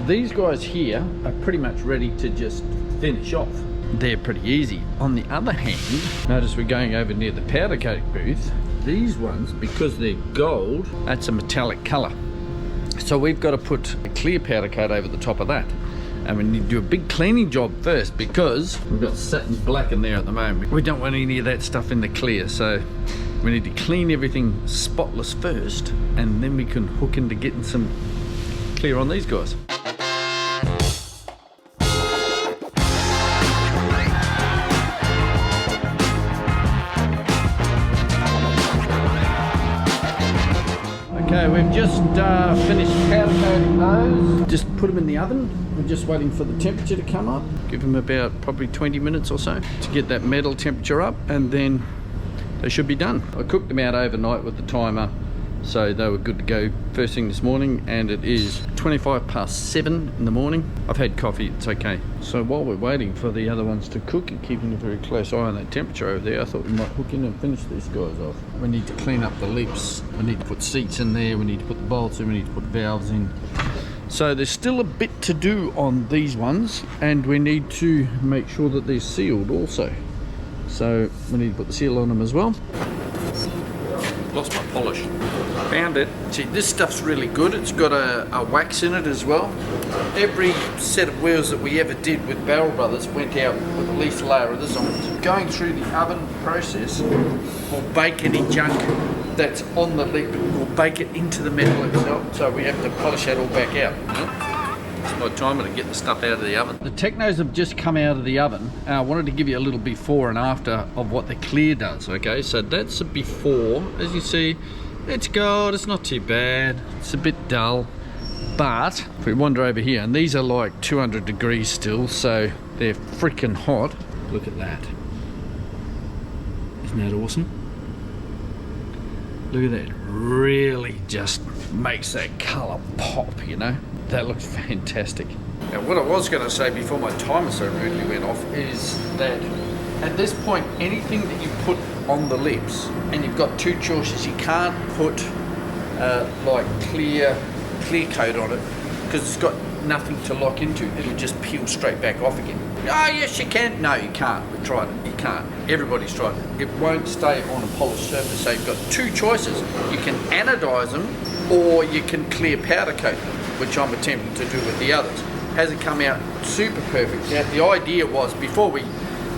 these guys here are pretty much ready to just finish off. They're pretty easy. On the other hand, notice we're going over near the powder coat booth. These ones, because they're gold, that's a metallic color. So we've got to put a clear powder coat over the top of that. And we need to do a big cleaning job first because we've got satin black in there at the moment. We don't want any of that stuff in the clear, so we need to clean everything spotless first, and then we can hook into getting some clear on these guys. Okay, we've just finished powder coating those. Just put them in the oven. We're just waiting for the temperature to come up. Give them about probably 20 minutes or so to get that metal temperature up, and then they should be done. I cooked them out overnight with the timer, so they were good to go first thing this morning, and it is 7:25 in the morning. I've had coffee, it's okay. So while we're waiting for the other ones to cook and keeping a very close eye on that temperature over there, I thought we might hook in and finish these guys off. We need to clean up the lips, we need to put seats in there, we need to put the bolts in, we need to put valves in. So there's still a bit to do on these ones, and we need to make sure that they're sealed also. So we need to put the seal on them as well. Lost my polish. Found it. See, this stuff's really good. It's got a wax in it as well. Every set of wheels that we ever did with Barrel Brothers went out with at least a layer of this on it. Going through the oven process will bake any junk that's on the lip, will bake it into the metal itself. So we have to polish that all back out. It's my time to get the stuff out of the oven. The Technos have just come out of the oven. I wanted to give you a little before and after of what the clear does. Okay, so that's a before. As you see, it's gold, it's not too bad. It's a bit dull. But if we wander over here, and these are like 200 degrees still, so they're freaking hot. Look at that. Isn't that awesome? Look at that. Really just makes that colour pop, you know? That looks fantastic. Now what I was going to say before my timer so rudely went off is that at this point, anything that you put on the lips, and you've got two choices, you can't put like clear coat on it because it's got nothing to lock into. It'll just peel straight back off again. Oh yes you can. No you can't. We tried it. You can't. Everybody's tried it. It won't stay on a polished surface. So you've got two choices. You can anodize them or you can clear powder coat them, which I'm attempting to do with the others. Hasn't come out super perfect. Now the idea was, before we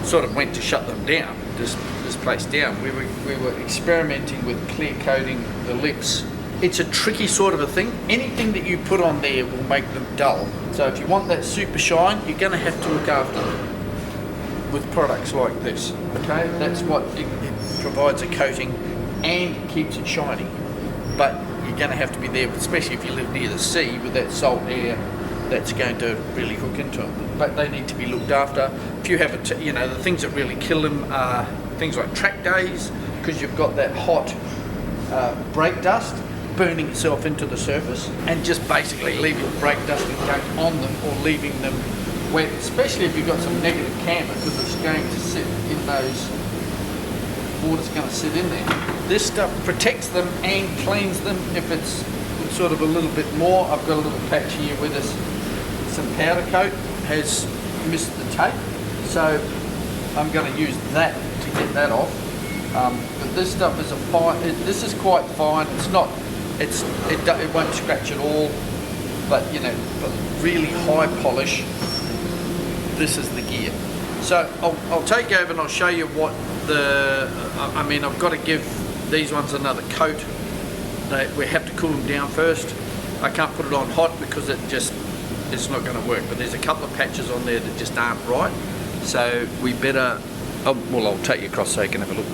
sort of went to shut them down, this place down, we were experimenting with clear coating the lips. It's a tricky sort of a thing. Anything that you put on there will make them dull. So if you want that super shine, you're going to have to look after them with products like this. Okay, that's what it provides, a coating and it keeps it shiny. But you're going to have to be there, especially if you live near the sea with that salt air. That's going to really hook into them. But they need to be looked after. If you have the things that really kill them are things like track days, because you've got that hot brake dust burning itself into the surface, and just basically leaving brake dust and gunk on them, or leaving them wet, especially if you've got some negative camber, because it's going to sit in those, water's going to sit in there. This stuff protects them and cleans them if it's sort of a little bit more. I've got a little patch here with us. Some powder coat has missed the tape, so I'm going to use that to get that off. But this stuff is a fine. This is quite fine. It's not. It won't scratch at all. But you know, for really high polish, this is the gear. So I'll take over and I'll show you what I mean, I've got to give these ones another coat. We have to cool them down first. I can't put it on hot because it's not going to work. But there's a couple of patches on there that just aren't right. So we better, well, I'll take you across so you can have a look.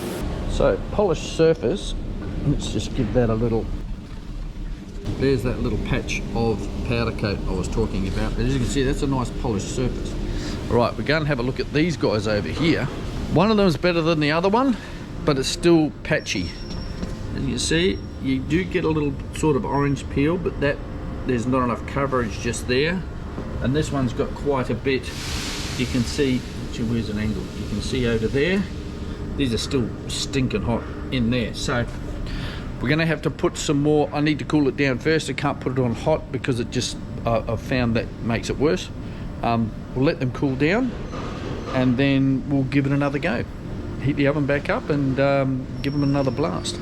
So polished surface, let's just give that a little, there's that little patch of powder coat I was talking about. As you can see, that's a nice polished surface. All right, we're going to have a look at these guys over here. One of them is better than the other one, but it's still patchy. As you can see, you do get a little sort of orange peel, but there's not enough coverage just there. And this one's got quite a bit. You can see, where's an angle? You can see over there, these are still stinking hot in there. So we're going to have to put some more. I need to cool it down first. I can't put it on hot because I've found that makes it worse. We'll let them cool down, and then we'll give it another go. Heat the oven back up and give them another blast.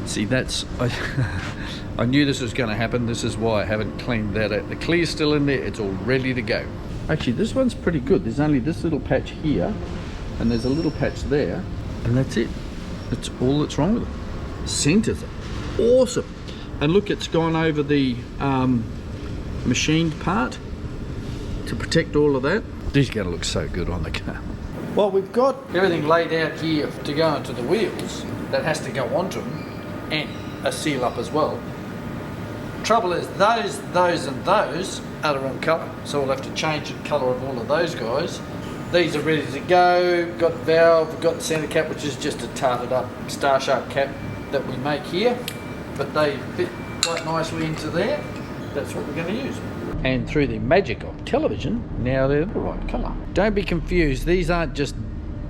See, that's I knew this was going to happen. This is why I haven't cleaned that out. The clear's still in there. It's all ready to go. Actually, this one's pretty good. There's only this little patch here, and there's a little patch there, and that's it. That's all that's wrong with it. Centers are awesome. And look, it's gone over the machined part to protect all of that. These are going to look so good on the car. Well, we've got everything laid out here to go onto the wheels that has to go onto them, and a seal up as well. Trouble is, those and those are the wrong colour, so we'll have to change the colour of all of those guys. These are ready to go. We've got the valve, we've got the centre cap, which is just a tarted up star shaped cap that we make here, but they fit quite nicely into there. That's what we're going to use. And through the magic of television, now they're the right colour. Don't be confused, these aren't just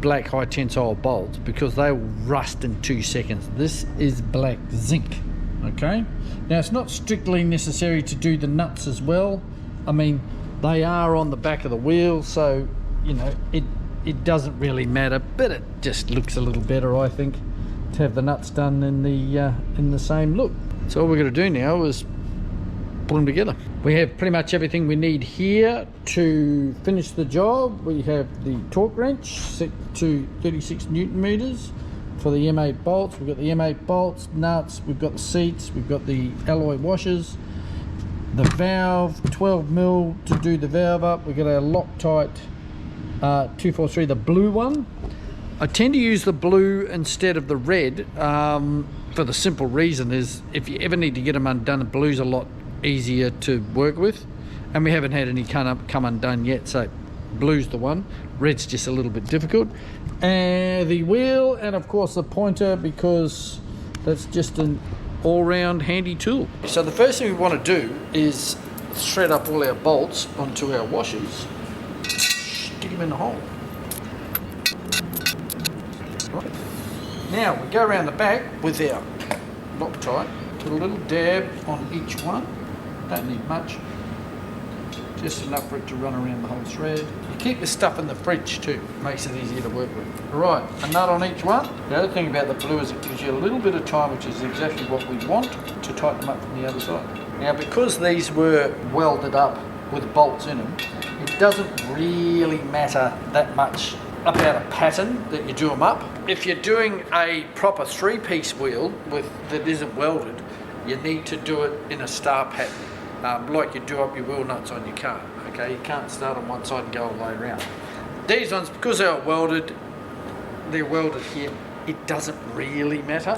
black high tensile bolts, because they will rust in 2 seconds. This is black zinc, okay? Now, it's not strictly necessary to do the nuts as well. I mean, they are on the back of the wheel, so, you know, it doesn't really matter, but it just looks a little better, I think, to have the nuts done in the same look. So all we're going to do now is put them together. We have pretty much everything we need here to finish the job. We have the torque wrench set to 36 Newton meters for the M8 bolts. We've got the M8 bolts, nuts, we've got the seats, we've got the alloy washers, the valve, 12mm to do the valve up. We've got our Loctite 243, the blue one. I tend to use the blue instead of the red for the simple reason is if you ever need to get them undone, the blue's a lot easier to work with, and we haven't had any come undone yet, so blue's the one. Red's just a little bit difficult. And the wheel, and of course the pointer, because that's just an all-round handy tool. So the first thing we want to do is thread up all our bolts onto our washers, stick them in the hole. Right. Now we go around the back with our Loctite, put a little dab on each one. Don't need much, just enough for it to run around the whole thread. You keep the stuff in the fridge too, makes it easier to work with. Right, a nut on each one. The other thing about the blue is it gives you a little bit of time, which is exactly what we want, to tighten them up from the other side. Now, because these were welded up with bolts in them, it doesn't really matter that much about a pattern that you do them up. If you're doing a proper 3-piece wheel that isn't welded, you need to do it in a star pattern. Like you do up your wheel nuts on your car, okay? You can't start on one side and go all the way around. These ones, because they're welded here, it doesn't really matter.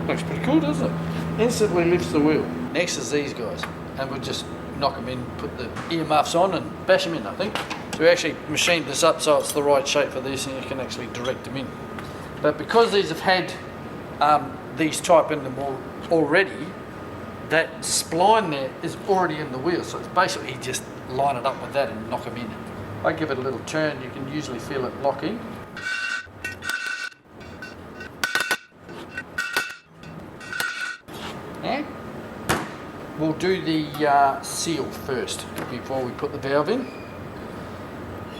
Looks pretty cool, doesn't it? Instantly lifts the wheel. Next is these guys, and we'll just knock them in, put the earmuffs on and bash them in, I think. So we actually machined this up so it's the right shape for these, and you can actually direct them in. But because these have had these type in them already, that spline there is already in the wheel, so it's basically just line it up with that and knock them in. If I give it a little turn, you can usually feel it lock in. We'll do the seal first before we put the valve in.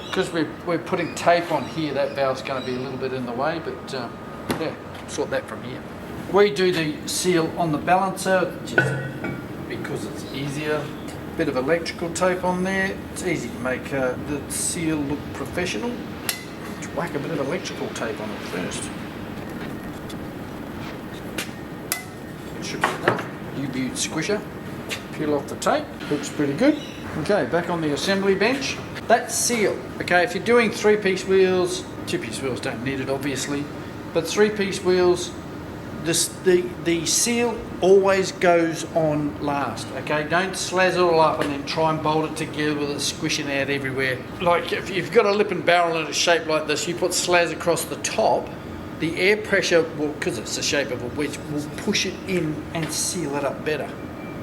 Because we're putting tape on here, that valve's going to be a little bit in the way, but yeah, sort that from here. We do the seal on the balancer just because it's easier. Bit of electrical tape on there. It's easy to make the seal look professional. Let's whack a bit of electrical tape on it first. It should be enough. U-Butte squisher. Peel off the tape, looks pretty good. Okay, back on the assembly bench. That seal, okay, if you're doing 3-piece wheels, 2-piece wheels don't need it obviously, but 3-piece wheels, the seal always goes on last, okay? Don't slaz it all up and then try and bolt it together with it squishing out everywhere. Like if you've got a lip and barrel in a shape like this, you put slaz across the top, the air pressure will, because it's the shape of a wedge, will push it in and seal it up better.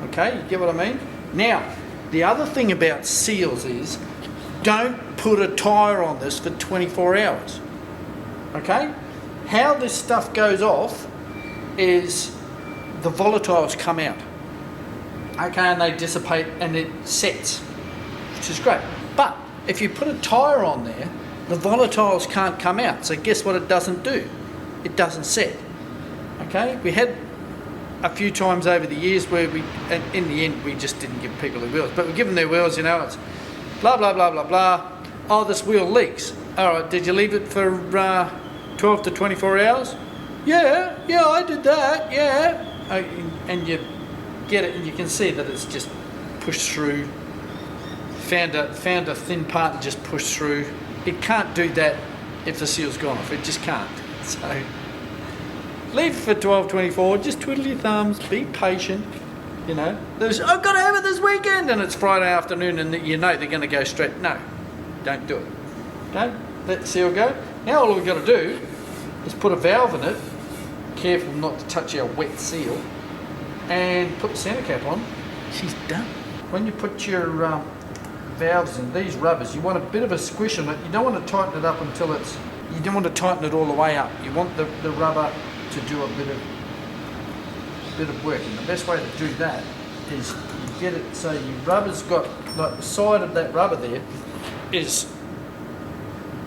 Okay, you get what I mean? Now, The other thing about seals is, don't put a tyre on this for 24 hours. Okay? How this stuff goes off is the volatiles come out. Okay, and they dissipate and it sets, which is great. But if you put a tyre on there, the volatiles can't come out. So guess what it doesn't do? It doesn't set. Okay? We had a few times over the years where and in the end, we just didn't give people the wheels. But we give them their wheels, you know, it's blah, blah, blah, blah, blah. Oh, this wheel leaks. All right, did you leave it for 12 to 24 hours? Yeah, I did that, yeah. And you get it and you can see that it's just pushed through. Found a thin part and just pushed through. It can't do that if the seal's gone off. It just can't. So leave it for 12, 24. Just twiddle your thumbs. Be patient. You know, I've got to have it this weekend, and it's Friday afternoon, and you know they're going to go straight. No, don't do it. Okay, let the seal go. Now all we've got to do is put a valve in it. Careful not to touch our wet seal, and put the centre cap on. She's done. When you put your valves in these rubbers, you want a bit of a squish on it. You don't want to tighten it up until it's. You don't want to tighten it all the way up. You want the rubber to do a bit of work, and the best way to do that is you get it so your rubber's got, like the side of that rubber there is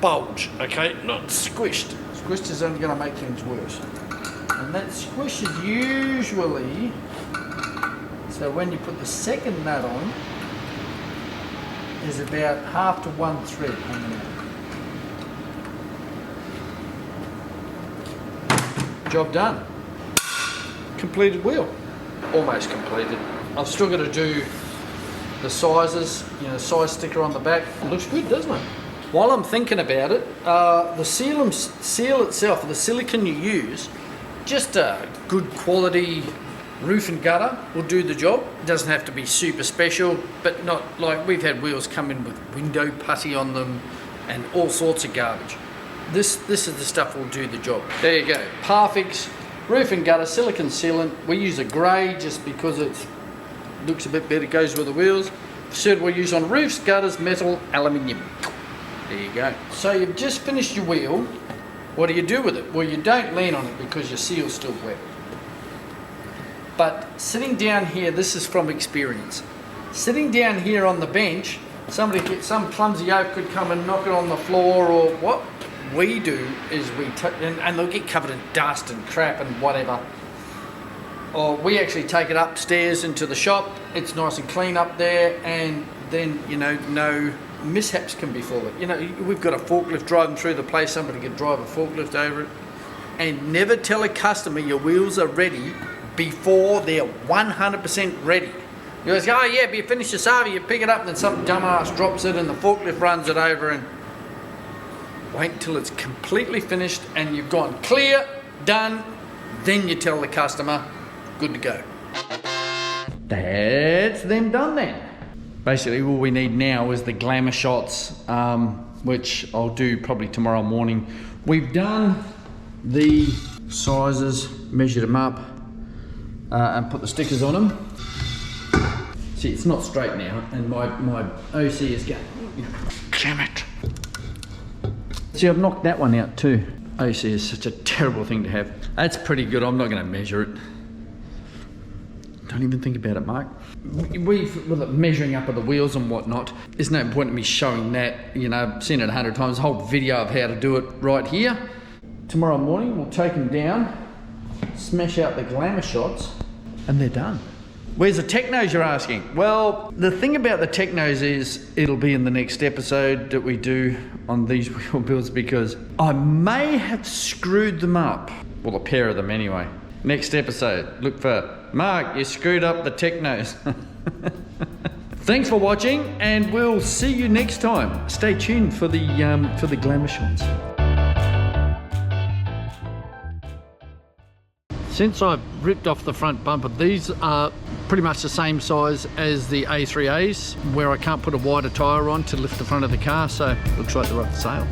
bulge, okay, not squished. Squished is only going to make things worse, and that squish is usually, so when you put the second nut on, is about half to one thread hanging out. Job done. Completed wheel. Almost completed. I've still got to do the sizes, you know, size sticker on the back. It looks good, doesn't it? While I'm thinking about it, the seal itself, the silicone you use, just a good quality roof and gutter will do the job. It doesn't have to be super special, but not like we've had wheels come in with window putty on them and all sorts of garbage. This is the stuff that will do the job. There you go. Parfix roof and gutter silicone sealant. We use a grey just because it looks a bit better, goes with the wheels. Suitable use on roofs, gutters, metal, aluminium. There you go. So you've just finished your wheel. What do you do with it? Well, you don't lean on it because your seal's still wet. But sitting down here, this is from experience. Sitting down here on the bench, some clumsy oaf could come and knock it on the floor, or what we do is and they'll get covered in dust and crap and whatever. Or we actually take it upstairs into the shop. It's nice and clean up there, and then, you know, no mishaps can befall it. You know, we've got a forklift driving through the place. Somebody could drive a forklift over it. And never tell a customer your wheels are ready before they're 100% ready. You always go, oh yeah, but you finish your Savi, you pick it up, and then some dumbass drops it and the forklift runs it over, and wait until it's completely finished and you've gone clear, done, then you tell the customer, good to go. That's them done then. Basically all we need now is the glamour shots, which I'll do probably tomorrow morning. We've done the sizes, measured them up, and put the stickers on them. See, it's not straight now, and my OC is going, damn it. See, I've knocked that one out too. OC is such a terrible thing to have. That's pretty good. I'm not going to measure it. Don't even think about it, Mark. With the measuring up of the wheels and whatnot, there's no point in me showing that. You know, I've seen it 100 times. A whole video of how to do it right here. Tomorrow morning, we'll take them down, smash out the glamour shots, and they're done. Where's the technos, you're asking? Well, the thing about the technos is it'll be in the next episode that we do on these wheel builds, because I may have screwed them up. Well, a pair of them anyway. Next episode, look for Mark, you screwed up the technos. Thanks for watching, and we'll see you next time. Stay tuned for the glamour shots. Since I've ripped off the front bumper, these are pretty much the same size as the A3As, where I can't put a wider tyre on to lift the front of the car, so looks like they're up for sale.